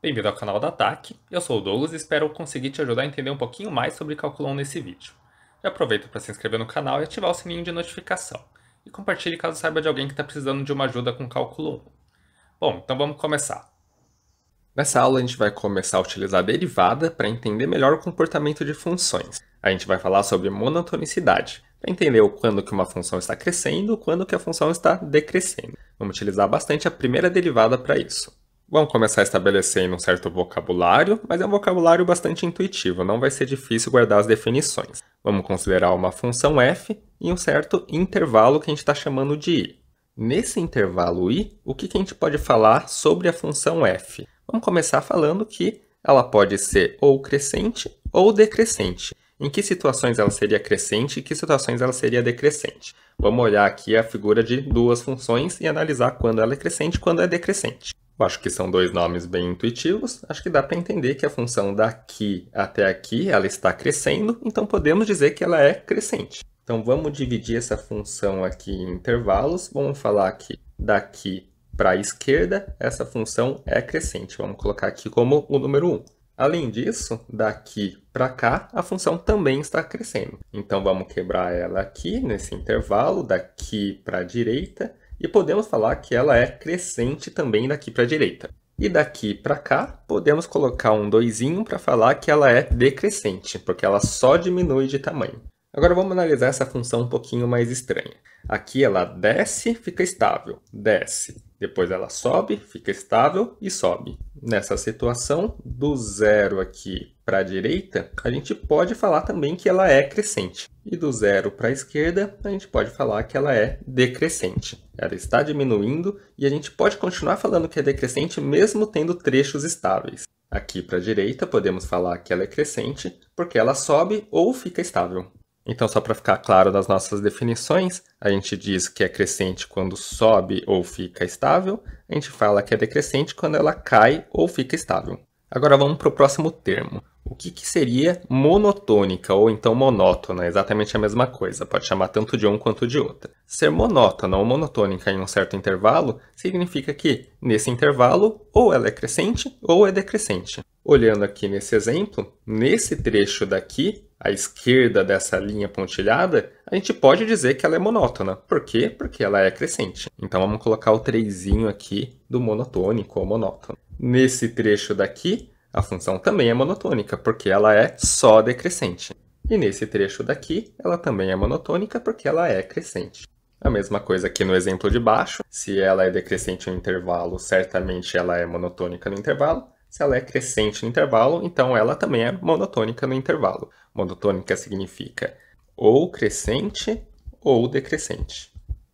Bem-vindo ao canal da TAC, eu sou o Douglas e espero conseguir te ajudar a entender um pouquinho mais sobre Cálculo 1 nesse vídeo. Já aproveita para se inscrever no canal e ativar o sininho de notificação. E compartilhe caso saiba de alguém que está precisando de uma ajuda com Cálculo 1. Bom, então vamos começar. Nessa aula a gente vai começar a utilizar a derivada para entender melhor o comportamento de funções. A gente vai falar sobre monotonicidade, para entender o quando que uma função está crescendo e quando que a função está decrescendo. Vamos utilizar bastante a primeira derivada para isso. Vamos começar estabelecendo um certo vocabulário, mas é um vocabulário bastante intuitivo, não vai ser difícil guardar as definições. Vamos considerar uma função f em um certo intervalo que a gente está chamando de i. Nesse intervalo i, o que a gente pode falar sobre a função f? Vamos começar falando que ela pode ser ou crescente ou decrescente. Em que situações ela seria crescente e em que situações ela seria decrescente? Vamos olhar aqui a figura de duas funções e analisar quando ela é crescente e quando é decrescente. Eu acho que são dois nomes bem intuitivos. Acho que dá para entender que a função daqui até aqui ela está crescendo, então podemos dizer que ela é crescente. Então vamos dividir essa função aqui em intervalos. Vamos falar que daqui para a esquerda essa função é crescente. Vamos colocar aqui como o número 1. Além disso, daqui para cá a função também está crescendo. Então vamos quebrar ela aqui nesse intervalo, daqui para a direita. E podemos falar que ela é crescente também daqui para a direita. E daqui para cá, podemos colocar um 2 para falar que ela é decrescente, porque ela só diminui de tamanho. Agora vamos analisar essa função um pouquinho mais estranha. Aqui ela desce, fica estável, desce. Depois ela sobe, fica estável e sobe. Nessa situação, do zero aqui para a direita, a gente pode falar também que ela é crescente. E do zero para a esquerda, a gente pode falar que ela é decrescente. Ela está diminuindo e a gente pode continuar falando que é decrescente mesmo tendo trechos estáveis. Aqui para a direita, podemos falar que ela é crescente porque ela sobe ou fica estável. Então, só para ficar claro das nossas definições, a gente diz que é crescente quando sobe ou fica estável, a gente fala que é decrescente quando ela cai ou fica estável. Agora vamos para o próximo termo. O que seria monotônica ou então monótona? É exatamente a mesma coisa, pode chamar tanto de um quanto de outra. Ser monótona ou monotônica em um certo intervalo significa que, nesse intervalo, ou ela é crescente ou é decrescente. Olhando aqui nesse exemplo, nesse trecho daqui, à esquerda dessa linha pontilhada, a gente pode dizer que ela é monótona. Por quê? Porque ela é crescente. Então vamos colocar o 3 aqui do monotônico ou monótono. Nesse trecho daqui, a função também é monotônica, porque ela é só decrescente. E nesse trecho daqui, ela também é monotônica, porque ela é crescente. A mesma coisa aqui no exemplo de baixo. Se ela é decrescente no intervalo, certamente ela é monotônica no intervalo. Se ela é crescente no intervalo, então ela também é monotônica no intervalo. Monotônica significa ou crescente ou decrescente.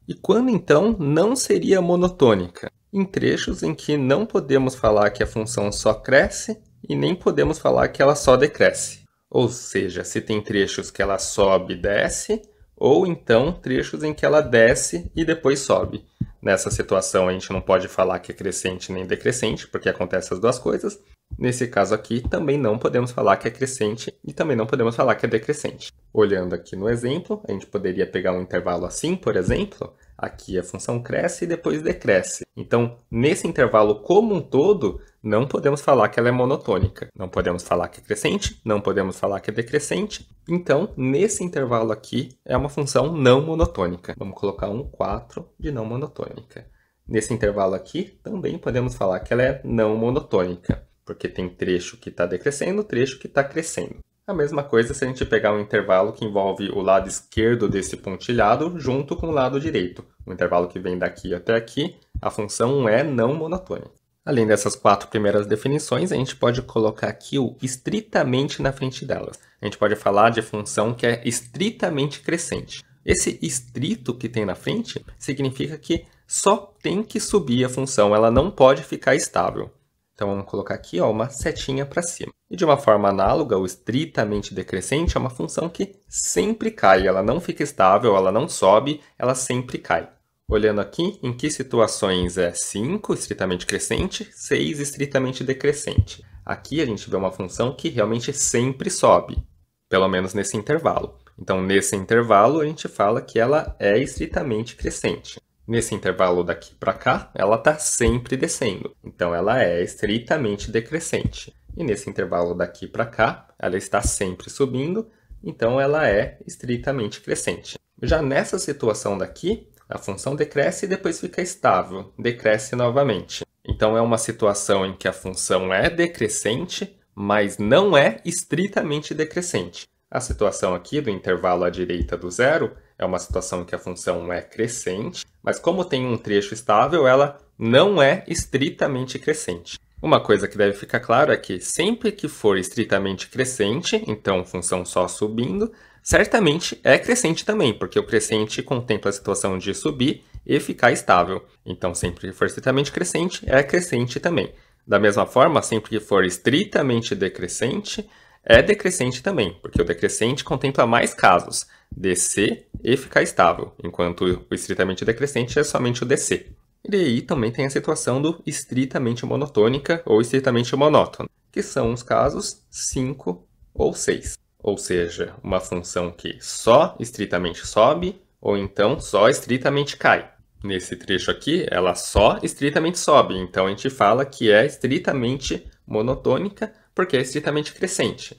E quando então não seria monotônica? Em trechos em que não podemos falar que a função só cresce e nem podemos falar que ela só decresce. Ou seja, se tem trechos que ela sobe e desce, ou então trechos em que ela desce e depois sobe. Nessa situação a gente não pode falar que é crescente nem decrescente, porque acontece as duas coisas. Nesse caso aqui, também não podemos falar que é crescente e também não podemos falar que é decrescente. Olhando aqui no exemplo, a gente poderia pegar um intervalo assim, por exemplo. Aqui a função cresce e depois decresce. Então, nesse intervalo como um todo, não podemos falar que ela é monotônica. Não podemos falar que é crescente, não podemos falar que é decrescente. Então, nesse intervalo aqui, é uma função não monotônica. Vamos colocar um 4 de não monotônica. Nesse intervalo aqui, também podemos falar que ela é não monotônica, porque tem trecho que está decrescendo, trecho que está crescendo. A mesma coisa se a gente pegar um intervalo que envolve o lado esquerdo desse pontilhado junto com o lado direito. O intervalo que vem daqui até aqui, a função é não monotônica. Além dessas 4 primeiras definições, a gente pode colocar aqui o estritamente na frente delas. A gente pode falar de função que é estritamente crescente. Esse estrito que tem na frente significa que só tem que subir a função, ela não pode ficar estável. Então vamos colocar aqui uma setinha para cima. E de uma forma análoga, o estritamente decrescente é uma função que sempre cai, ela não fica estável, ela não sobe, ela sempre cai. Olhando aqui, em que situações é 5 estritamente crescente, 6 estritamente decrescente. Aqui a gente vê uma função que realmente sempre sobe, pelo menos nesse intervalo. Então, nesse intervalo, a gente fala que ela é estritamente crescente. Nesse intervalo daqui para cá, ela está sempre descendo, então ela é estritamente decrescente. E nesse intervalo daqui para cá, ela está sempre subindo, então ela é estritamente crescente. Já nessa situação daqui, a função decresce e depois fica estável, decresce novamente. Então é uma situação em que a função é decrescente, mas não é estritamente decrescente. A situação aqui do intervalo à direita do zero é uma situação em que a função é crescente, mas como tem um trecho estável, ela não é estritamente crescente. Uma coisa que deve ficar claro é que sempre que for estritamente crescente, então função só subindo, certamente é crescente também, porque o crescente contempla a situação de subir e ficar estável. Então sempre que for estritamente crescente, é crescente também. Da mesma forma, sempre que for estritamente decrescente, é decrescente também, porque o decrescente contempla mais casos, descer e ficar estável, enquanto o estritamente decrescente é somente o descer. E aí também tem a situação do estritamente monotônica ou estritamente monótono, que são os casos 5 ou 6. Ou seja, uma função que só estritamente sobe ou então só estritamente cai. Nesse trecho aqui, ela só estritamente sobe, então a gente fala que é estritamente monotônica porque é estritamente crescente.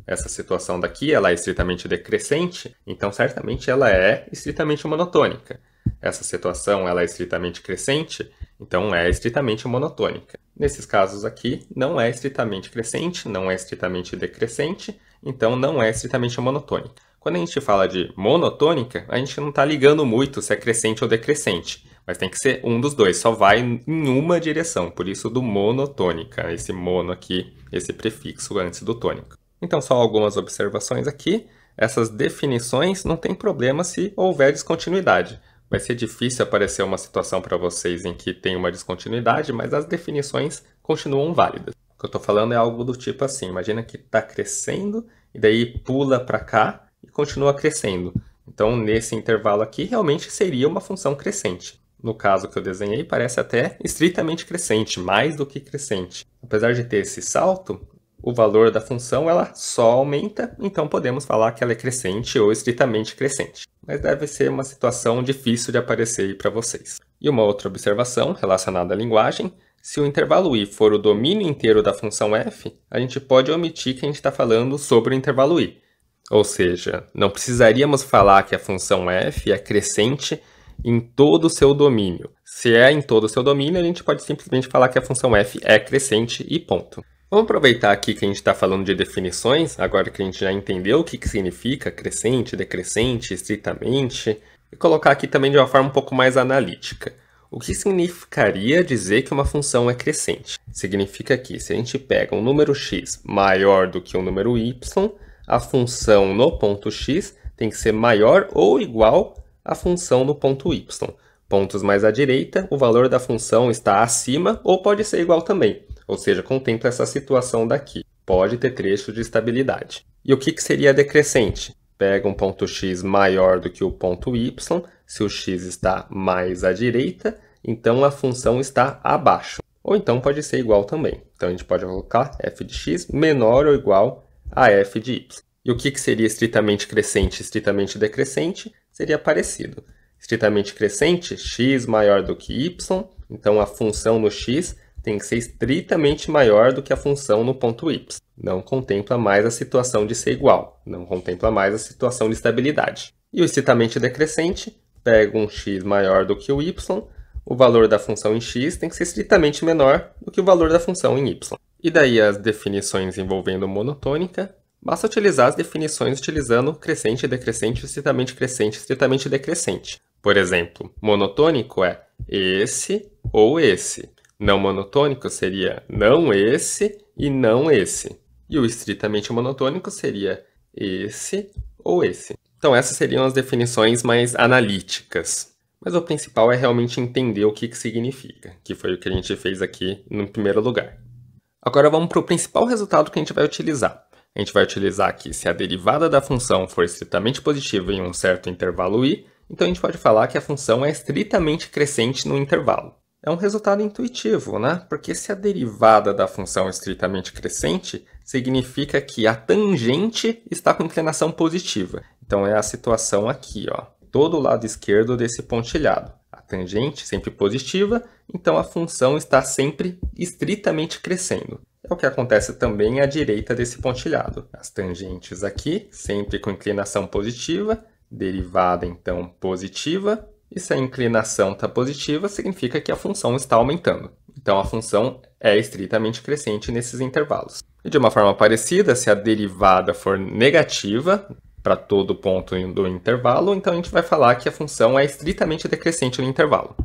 Essa situação daqui, ela é estritamente decrescente, então certamente ela é estritamente monotônica. Essa situação, ela é estritamente crescente, então é estritamente monotônica. Nesses casos aqui, não é estritamente crescente, não é estritamente decrescente, então não é estritamente monotônica. Quando a gente fala de monotônica, a gente não está ligando muito se é crescente ou decrescente, mas tem que ser um dos dois, só vai em uma direção, por isso do monotônica, esse mono aqui, esse prefixo antes do tônico. Então, só algumas observações aqui. Essas definições não tem problema se houver descontinuidade. Vai ser difícil aparecer uma situação para vocês em que tem uma descontinuidade, mas as definições continuam válidas. O que eu estou falando é algo do tipo assim, imagina que está crescendo e daí pula para cá e continua crescendo. Então, nesse intervalo aqui, realmente seria uma função crescente. No caso que eu desenhei, parece até estritamente crescente, mais do que crescente. Apesar de ter esse salto, o valor da função ela só aumenta, então podemos falar que ela é crescente ou estritamente crescente. Mas deve ser uma situação difícil de aparecer aí para vocês. E uma outra observação relacionada à linguagem, se o intervalo i for o domínio inteiro da função f, a gente pode omitir que a gente está falando sobre o intervalo i. Ou seja, não precisaríamos falar que a função f é crescente em todo o seu domínio. Se é em todo o seu domínio, a gente pode simplesmente falar que a função f é crescente e ponto. Vamos aproveitar aqui que a gente está falando de definições, agora que a gente já entendeu o que significa crescente, decrescente, estritamente, e colocar aqui também de uma forma um pouco mais analítica. O que significaria dizer que uma função é crescente? Significa que se a gente pega um número x maior do que um número y, a função no ponto x tem que ser maior ou igual à função no ponto y. Pontos mais à direita, o valor da função está acima ou pode ser igual também. Ou seja, contempla essa situação daqui. Pode ter trecho de estabilidade. E o que seria decrescente? Pega um ponto x maior do que o ponto y. Se o x está mais à direita, então a função está abaixo. Ou então pode ser igual também. Então a gente pode colocar f de x menor ou igual a f de y. E o que seria estritamente crescente e estritamente decrescente? Seria parecido. Estritamente crescente, x maior do que y. Então a função no x tem que ser estritamente maior do que a função no ponto y. Não contempla mais a situação de ser igual, não contempla mais a situação de estabilidade. E o estritamente decrescente, pega um x maior do que o y, o valor da função em x tem que ser estritamente menor do que o valor da função em y. E daí as definições envolvendo monotônica, basta utilizar as definições utilizando crescente, decrescente, estritamente decrescente. Por exemplo, monotônico é esse ou esse. Não monotônico seria não esse e não esse. E o estritamente monotônico seria esse ou esse. Então essas seriam as definições mais analíticas. Mas o principal é realmente entender o que significa, que foi o que a gente fez aqui no primeiro lugar. Agora vamos para o principal resultado que a gente vai utilizar. A gente vai utilizar aqui se a derivada da função for estritamente positiva em um certo intervalo i, então a gente pode falar que a função é estritamente crescente no intervalo. É um resultado intuitivo, né? Porque se a derivada da função é estritamente crescente, significa que a tangente está com inclinação positiva. Então é a situação aqui, ó, todo o lado esquerdo desse pontilhado. A tangente sempre positiva, então a função está sempre estritamente crescendo. É o que acontece também à direita desse pontilhado. As tangentes aqui, sempre com inclinação positiva, derivada então positiva, e se a inclinação está positiva, significa que a função está aumentando. Então a função é estritamente crescente nesses intervalos. E de uma forma parecida, se a derivada for negativa para todo ponto do intervalo, então a gente vai falar que a função é estritamente decrescente no intervalo.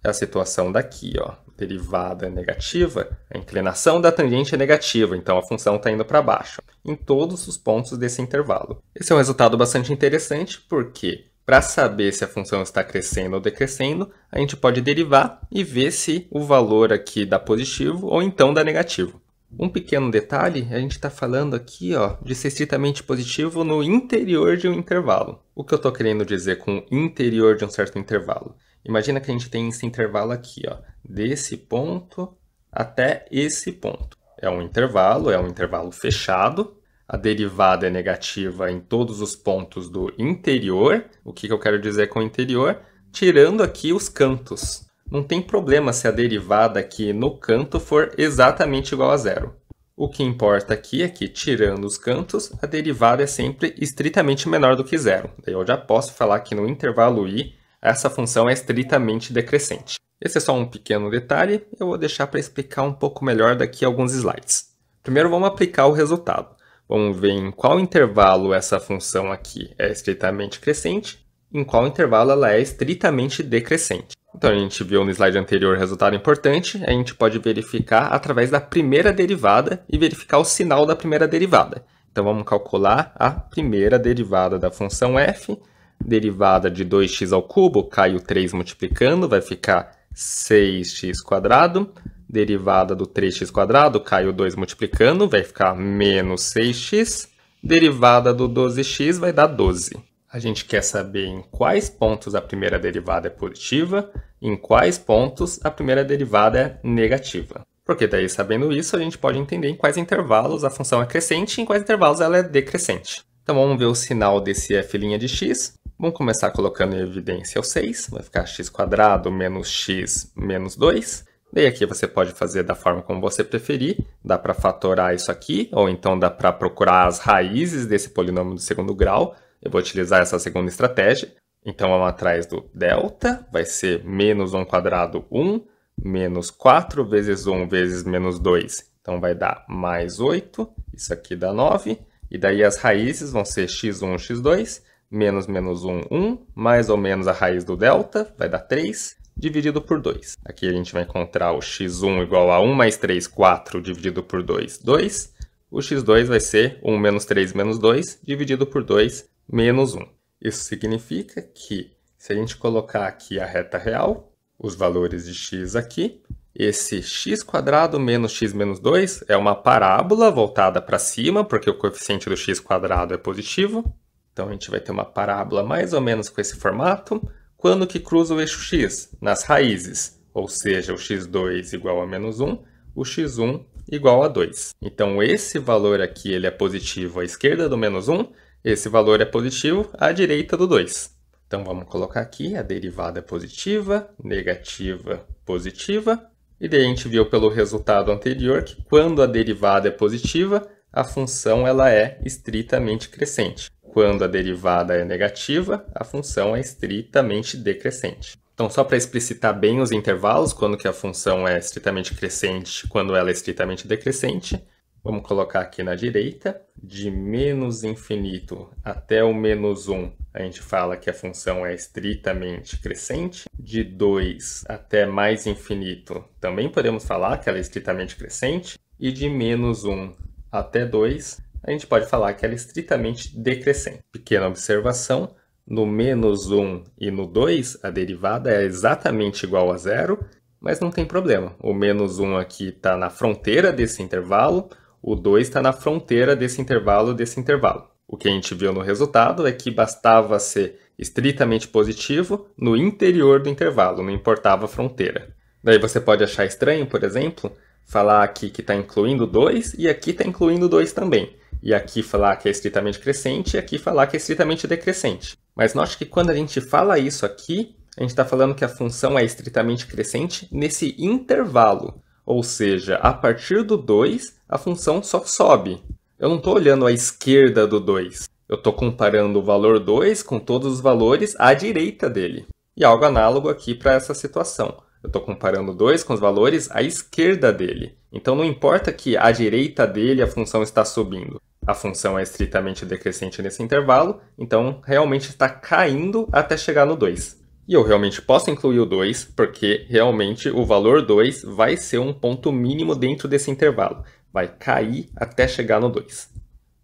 É a situação daqui, ó. Derivada negativa, a inclinação da tangente é negativa, então a função está indo para baixo, em todos os pontos desse intervalo. Esse é um resultado bastante interessante, porque para saber se a função está crescendo ou decrescendo, a gente pode derivar e ver se o valor aqui dá positivo ou então dá negativo. Um pequeno detalhe, a gente está falando aqui ó, de ser estritamente positivo no interior de um intervalo. O que eu estou querendo dizer com interior de um certo intervalo? Imagina que a gente tem esse intervalo aqui, ó, desse ponto até esse ponto. É um intervalo fechado. A derivada é negativa em todos os pontos do interior. O que eu quero dizer com interior? Tirando aqui os cantos. Não tem problema se a derivada aqui no canto for exatamente igual a zero. O que importa aqui é que, tirando os cantos, a derivada é sempre estritamente menor do que zero. Daí eu já posso falar que no intervalo i, essa função é estritamente decrescente. Esse é só um pequeno detalhe, eu vou deixar para explicar um pouco melhor daqui a alguns slides. Primeiro vamos aplicar o resultado. Vamos ver em qual intervalo essa função aqui é estritamente crescente, em qual intervalo ela é estritamente decrescente. Então a gente viu no slide anterior o resultado importante, a gente pode verificar através da primeira derivada e verificar o sinal da primeira derivada. Então vamos calcular a primeira derivada da função f. Derivada de 2x ao cubo, cai o 3 multiplicando, vai ficar 6x². Derivada do 3x², cai o 2 multiplicando, vai ficar menos 6x. Derivada do 12x vai dar 12. A gente quer saber em quais pontos a primeira derivada é positiva, em quais pontos a primeira derivada é negativa. Porque daí, sabendo isso, a gente pode entender em quais intervalos a função é crescente e em quais intervalos ela é decrescente. Então vamos ver o sinal desse f' de x. Vamos começar colocando em evidência o 6, vai ficar x² menos x menos 2. Daí aqui você pode fazer da forma como você preferir, dá para fatorar isso aqui, ou então dá para procurar as raízes desse polinômio do segundo grau. Eu vou utilizar essa segunda estratégia. Então vamos atrás do delta, vai ser menos 1², 1, menos 4 vezes 1 vezes menos 2, então vai dar mais 8, isso aqui dá 9, e daí as raízes vão ser x1, x2, menos menos 1, 1, mais ou menos a raiz do delta, vai dar 3, dividido por 2. Aqui a gente vai encontrar o x1 igual a 1 mais 3, 4, dividido por 2, 2. O x2 vai ser 1 menos 3 menos 2, dividido por 2, menos 1. Isso significa que, se a gente colocar aqui a reta real, os valores de x aqui, esse x² menos x menos 2 é uma parábola voltada para cima, porque o coeficiente do x² é positivo. Então a gente vai ter uma parábola mais ou menos com esse formato. Quando que cruza o eixo x? Nas raízes, ou seja, o x2 igual a menos 1, o x1 igual a 2. Então esse valor aqui ele é positivo à esquerda do menos 1, esse valor é positivo à direita do 2. Então vamos colocar aqui, a derivada é positiva, negativa, positiva. E daí a gente viu pelo resultado anterior que quando a derivada é positiva, a função ela é estritamente crescente. Quando a derivada é negativa, a função é estritamente decrescente. Então, só para explicitar bem os intervalos, quando que a função é estritamente crescente, quando ela é estritamente decrescente, vamos colocar aqui na direita, de menos infinito até o menos 1, a gente fala que a função é estritamente crescente. De 2 até mais infinito, também podemos falar que ela é estritamente crescente. E de menos 1 até 2, a gente pode falar que ela é estritamente decrescente. Pequena observação, no menos 1 e no 2, a derivada é exatamente igual a zero, mas não tem problema. O menos 1 aqui está na fronteira desse intervalo, o 2 está na fronteira desse intervalo. O que a gente viu no resultado é que bastava ser estritamente positivo no interior do intervalo, não importava a fronteira. Daí você pode achar estranho, por exemplo, falar aqui que está incluindo 2 e aqui está incluindo 2 também. E aqui falar que é estritamente crescente e aqui falar que é estritamente decrescente. Mas note que quando a gente fala isso aqui, A gente está falando que a função é estritamente crescente nesse intervalo. Ou seja, a partir do 2, a função só sobe. Eu não estou olhando à esquerda do 2. Eu estou comparando o valor 2 com todos os valores à direita dele. E algo análogo aqui para essa situação. Eu estou comparando 2 com os valores à esquerda dele. Então não importa que à direita dele a função está subindo. A função é estritamente decrescente nesse intervalo, então realmente está caindo até chegar no 2. E eu realmente posso incluir o 2, porque realmente o valor 2 vai ser um ponto mínimo dentro desse intervalo. Vai cair até chegar no 2.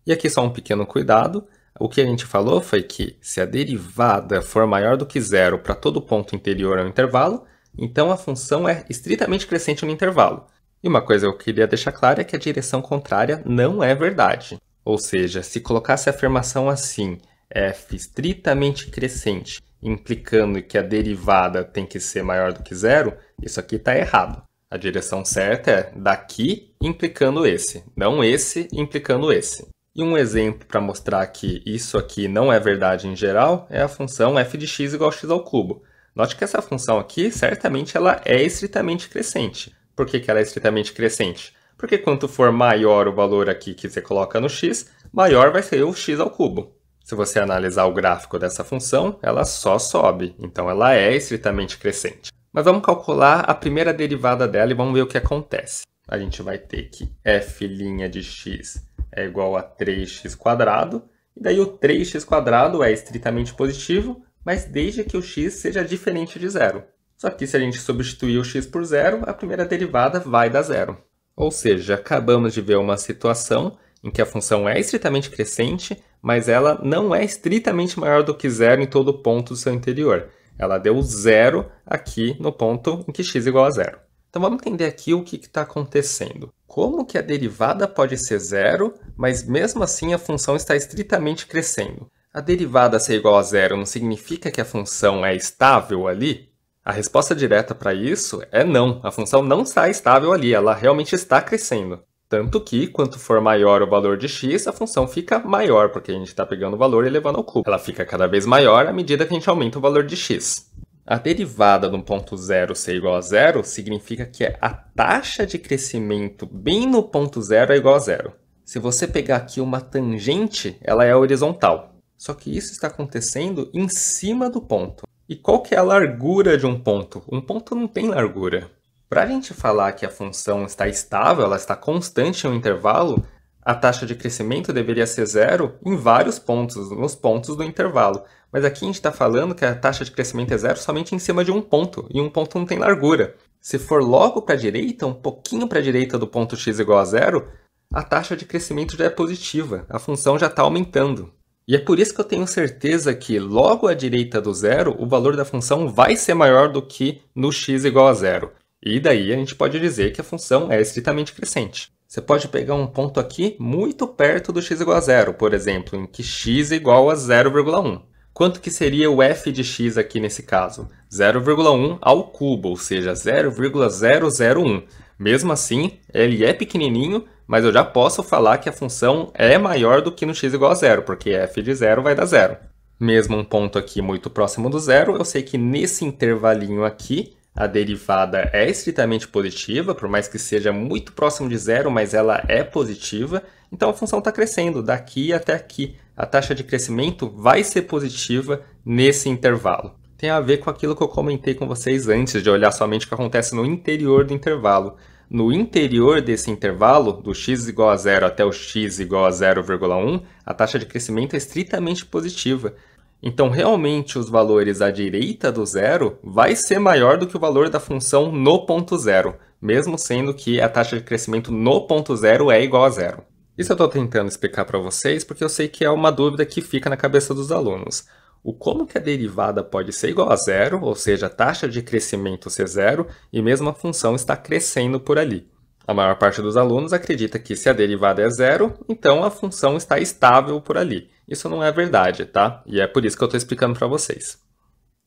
E aqui só um pequeno cuidado. O que a gente falou foi que se a derivada for maior do que zero para todo ponto interior ao intervalo, então a função é estritamente crescente no intervalo. E uma coisa que eu queria deixar clara é que a direção contrária não é verdade. Ou seja, se colocasse a afirmação assim, f estritamente crescente, implicando que a derivada tem que ser maior do que zero, isso aqui está errado. A direção certa é daqui implicando esse, não esse implicando esse. E um exemplo para mostrar que isso aqui não é verdade em geral é a função f de x igual a x ao cubo. Note que essa função aqui, certamente, ela é estritamente crescente. Por que ela é estritamente crescente? Porque quanto for maior o valor aqui que você coloca no x, maior vai ser o x ao cubo. Se você analisar o gráfico dessa função, ela só sobe, então ela é estritamente crescente. Mas vamos calcular a primeira derivada dela e vamos ver o que acontece. A gente vai ter que f' de x é igual a 3x², e daí o 3x² é estritamente positivo, mas desde que o x seja diferente de zero. Só que se a gente substituir o x por zero, a primeira derivada vai dar zero. Ou seja, acabamos de ver uma situação em que a função é estritamente crescente, mas ela não é estritamente maior do que zero em todo ponto do seu interior. Ela deu zero aqui no ponto em que x é igual a zero. Então vamos entender aqui o que está acontecendo. Como que a derivada pode ser zero, mas mesmo assim a função está estritamente crescendo? A derivada ser igual a zero não significa que a função é estável ali? A resposta direta para isso é não. A função não está estável ali, ela realmente está crescendo. Tanto que, quanto for maior o valor de x, a função fica maior, porque a gente está pegando o valor e elevando ao cubo. Ela fica cada vez maior à medida que a gente aumenta o valor de x. A derivada do ponto zero ser igual a zero significa que a taxa de crescimento bem no ponto zero é igual a zero. Se você pegar aqui uma tangente, ela é horizontal. Só que isso está acontecendo em cima do ponto. E qual que é a largura de um ponto? Um ponto não tem largura. Para a gente falar que a função está estável, ela está constante em um intervalo, a taxa de crescimento deveria ser zero em vários pontos, nos pontos do intervalo. Mas aqui a gente está falando que a taxa de crescimento é zero somente em cima de um ponto, e um ponto não tem largura. Se for logo para a direita, um pouquinho para a direita do ponto x igual a zero, a taxa de crescimento já é positiva, a função já está aumentando. E é por isso que eu tenho certeza que logo à direita do zero, o valor da função vai ser maior do que no x igual a zero. E daí a gente pode dizer que a função é estritamente crescente. Você pode pegar um ponto aqui muito perto do x igual a zero, por exemplo, em que x é igual a 0,1. Quanto que seria o f de x aqui nesse caso? 0,1 ao cubo, ou seja, 0,001. Mesmo assim, ele é pequenininho, mas eu já posso falar que a função é maior do que no x igual a zero, porque f de zero vai dar zero. Mesmo um ponto aqui muito próximo do zero, eu sei que nesse intervalinho aqui, a derivada é estritamente positiva, por mais que seja muito próximo de zero, mas ela é positiva. Então a função está crescendo daqui até aqui. A taxa de crescimento vai ser positiva nesse intervalo. Tem a ver com aquilo que eu comentei com vocês antes, de olhar somente o que acontece no interior do intervalo. No interior desse intervalo, do x igual a zero até o x igual a 0,1, a taxa de crescimento é estritamente positiva. Então, realmente, os valores à direita do zero vai ser maior do que o valor da função no ponto zero, mesmo sendo que a taxa de crescimento no ponto zero é igual a zero. Isso eu estou tentando explicar para vocês porque eu sei que é uma dúvida que fica na cabeça dos alunos. O como que a derivada pode ser igual a zero, ou seja, a taxa de crescimento ser zero, e mesmo a função está crescendo por ali. A maior parte dos alunos acredita que se a derivada é zero, então a função está estável por ali. Isso não é verdade, tá? E é por isso que eu estou explicando para vocês.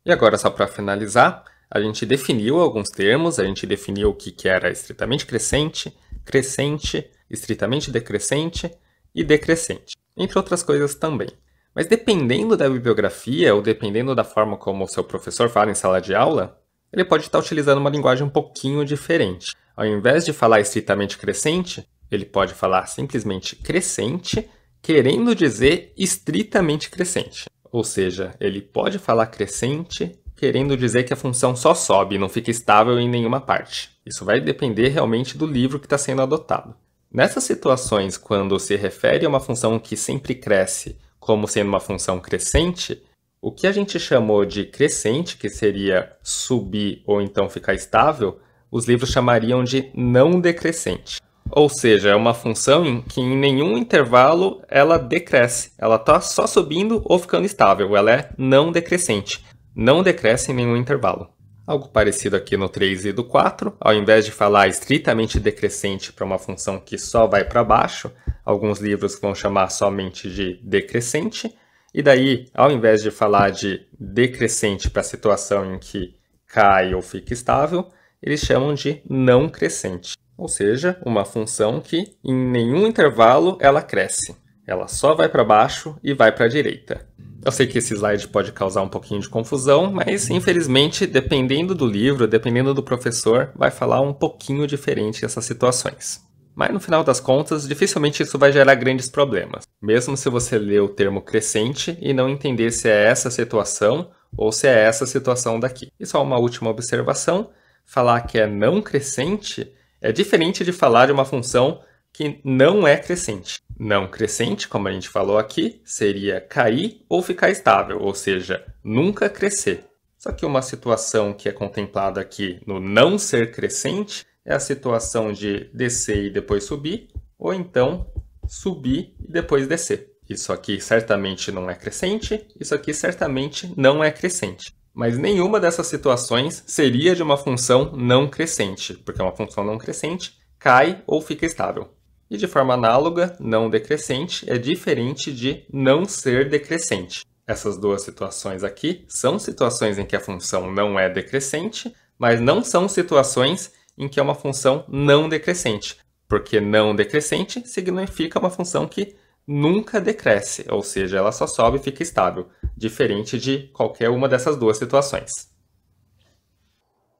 E agora, só para finalizar, a gente definiu alguns termos, a gente definiu o que era estritamente crescente, crescente, estritamente decrescente e decrescente, entre outras coisas também. Mas dependendo da bibliografia ou dependendo da forma como o seu professor fala em sala de aula, ele pode estar utilizando uma linguagem um pouquinho diferente. Ao invés de falar estritamente crescente, ele pode falar simplesmente crescente, querendo dizer estritamente crescente. Ou seja, ele pode falar crescente, querendo dizer que a função só sobe e não fica estável em nenhuma parte. Isso vai depender realmente do livro que está sendo adotado. Nessas situações, quando se refere a uma função que sempre cresce como sendo uma função crescente, o que a gente chamou de crescente, que seria subir ou então ficar estável, os livros chamariam de não decrescente. Ou seja, é uma função em que em nenhum intervalo ela decresce. Ela está só subindo ou ficando estável. Ela é não decrescente. Não decresce em nenhum intervalo. Algo parecido aqui no 3 e do 4. Ao invés de falar estritamente decrescente para uma função que só vai para baixo, alguns livros vão chamar somente de decrescente. E daí, ao invés de falar de decrescente para a situação em que cai ou fica estável, eles chamam de não crescente. Ou seja, uma função que em nenhum intervalo ela cresce. Ela só vai para baixo e vai para a direita. Eu sei que esse slide pode causar um pouquinho de confusão, mas infelizmente, dependendo do livro, dependendo do professor, vai falar um pouquinho diferente essas situações. Mas no final das contas, dificilmente isso vai gerar grandes problemas, mesmo se você ler o termo crescente e não entender se é essa situação ou se é essa situação daqui. E só uma última observação, falar que é não crescente é diferente de falar de uma função que não é crescente. Não crescente, como a gente falou aqui, seria cair ou ficar estável, ou seja, nunca crescer. Só que uma situação que é contemplada aqui no não ser crescente é a situação de descer e depois subir, ou então subir e depois descer. Isso aqui certamente não é crescente, isso aqui certamente não é crescente. Mas nenhuma dessas situações seria de uma função não crescente, porque uma função não crescente cai ou fica estável. E de forma análoga, não decrescente é diferente de não ser decrescente. Essas duas situações aqui são situações em que a função não é decrescente, mas não são situações em que é uma função não decrescente, porque não decrescente significa uma função que nunca decresce, ou seja, ela só sobe e fica estável, diferente de qualquer uma dessas duas situações.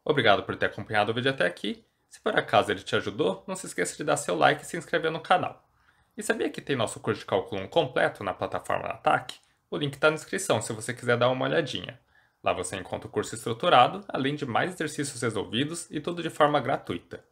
Obrigado por ter acompanhado o vídeo até aqui. Se por acaso ele te ajudou, não se esqueça de dar seu like e se inscrever no canal. E sabia que tem nosso curso de cálculo 1 completo na plataforma Ataque? O link está na descrição se você quiser dar uma olhadinha. Lá você encontra o curso estruturado, além de mais exercícios resolvidos e tudo de forma gratuita.